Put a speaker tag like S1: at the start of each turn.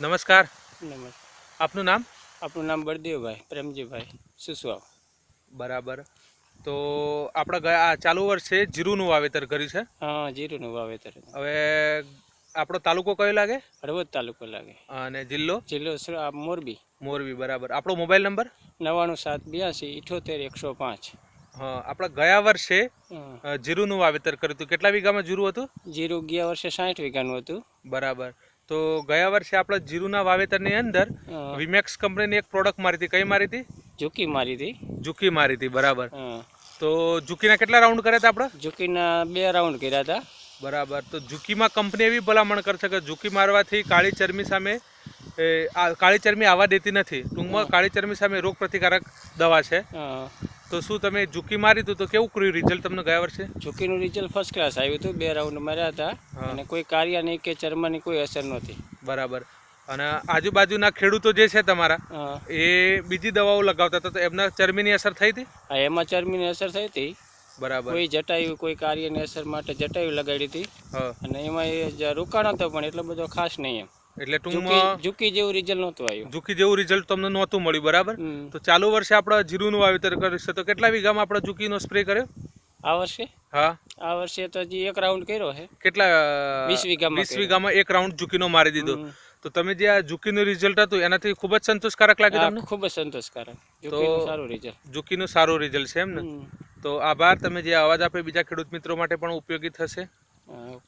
S1: નમસ્કાર,
S2: નમસ્તે.
S1: આપનું નામ?
S2: આપણું નામ બળદેવભાઈ પ્રેમજીભાઈ સુસવાવ.
S1: બરાબર. તો આપણે ગયા ચાલુ વર્ષે જીરુંનું વાવેતર કર્યું છે.
S2: હા, જીરુંનું વાવેતર હતું.
S1: હવે આપણો તાલુકો કયો લાગે
S2: હળવદ તાલુકો લાગે.
S1: અને જિલ્લો?
S2: જિલ્લો મોરબી.
S1: મોરબી. બરાબર. આપણો મોબાઈલ નંબર?
S2: 9782 78 105.
S1: હા, આપણે ગયા વર્ષે
S2: હા.
S1: જીરુંનું વાવેતર કર્યું હતું. કેટલા વીઘામાં જીરું હતું?
S2: જીરું ગયા વર્ષે 60 વીઘાનું હતું.
S1: બરાબર. તો ગયા વર્ષે આપણે જીરુંના વાવેતરની અંદર
S2: હા.
S1: વિમેક્સ કંપનીની એક પ્રોડક્ટ મારી હતી. કઈ મારી હતી?
S2: ઝુકી મારી હતી.
S1: ઝુકી મારી હતી. બરાબર.
S2: હા.
S1: તો ઝુકીના કેટલા રાઉન્ડ કર્યા હતા આપણે?
S2: ઝુકીના 2 રાઉન્ડ કર્યા હતા.
S1: બરાબર. તો ઝુકીમાં કંપની એવી ભલામણ કરશે કે ઝુકી મારવાથી કાળી ચરમી સામે કાળી ચરમી આવવા દેતી નથી. ટૂંકમાં કાળી ચરમી સામે રોગ પ્રતિકારક દવા છે.
S2: હા.
S1: તો શું તમે ઝુકી મારી હતું તો કેવું કર્યું રિઝલ્ટ તમને ગયા વર્ષે?
S2: ઝુકીનું રિઝલ્ટ ફર્સ્ટ ક્લાસ આવ્યું હતું. 2 રાઉન્ડ માર્યા હતા અને કોઈ કાર્યની કે ચર્મની કોઈ અસર નહોતી.
S1: બરાબર. અને આજુબાજુના ખેડૂતો જે છે તમારા
S2: હા.
S1: એ બીજી દવાઓ લગાવતા હતા તો એમના ચરમીની અસર થઈ હતી?
S2: હા, એમાં ચરમીની અસર થઈ હતી.
S1: બરાબર.
S2: કોઈ જટાયુ કોઈ કાર્યની અસર માટે જટાયુ લગાડી હતી
S1: હા.
S2: અને એમાં એ રોકાણ હતો પણ એટલો બધો ખાસ નહીં એમ.
S1: એટલે ટૂંકમાં
S2: ઝુકી જેવું રિઝલ્ટ નહોતું આવ્યું.
S1: ઝુકી જેવું રિઝલ્ટ તમને નહોતું મળ્યું. બરાબર. તો ચાલુ વર્ષે આપણે જીરુંનું વાવેતર કરીશું તો કેટલા વીઘામાં આપણે ઝુકીનો સ્પ્રે કર્યો?
S2: આ વર્ષે
S1: હા,
S2: આ વર્ષે તો હજી 1 રાઉન્ડ કર્યો છે.
S1: કેટલા?
S2: 20 વીઘામાં
S1: 20 વીઘામાં 1 રાઉન્ડ ઝુકીનો મારી દીધો.
S2: હમ.
S1: તો તમે જે આ ઝુકીનું રિઝલ્ટ હતું એનાથી ખૂબ જ સંતોષકારક લાગ્યું તમને?
S2: ખૂબ જ સંતોષકારક. ઝુકીનું સારું રિઝલ્ટ.
S1: ઝુકીનું સારું રિઝલ્ટ છે એમ ને? તો આભાર. તમે જે અવાજ આપે બીજા ખેડૂત મિત્રો માટે પણ ઉપયોગી થશે.
S2: હા, ઓકે.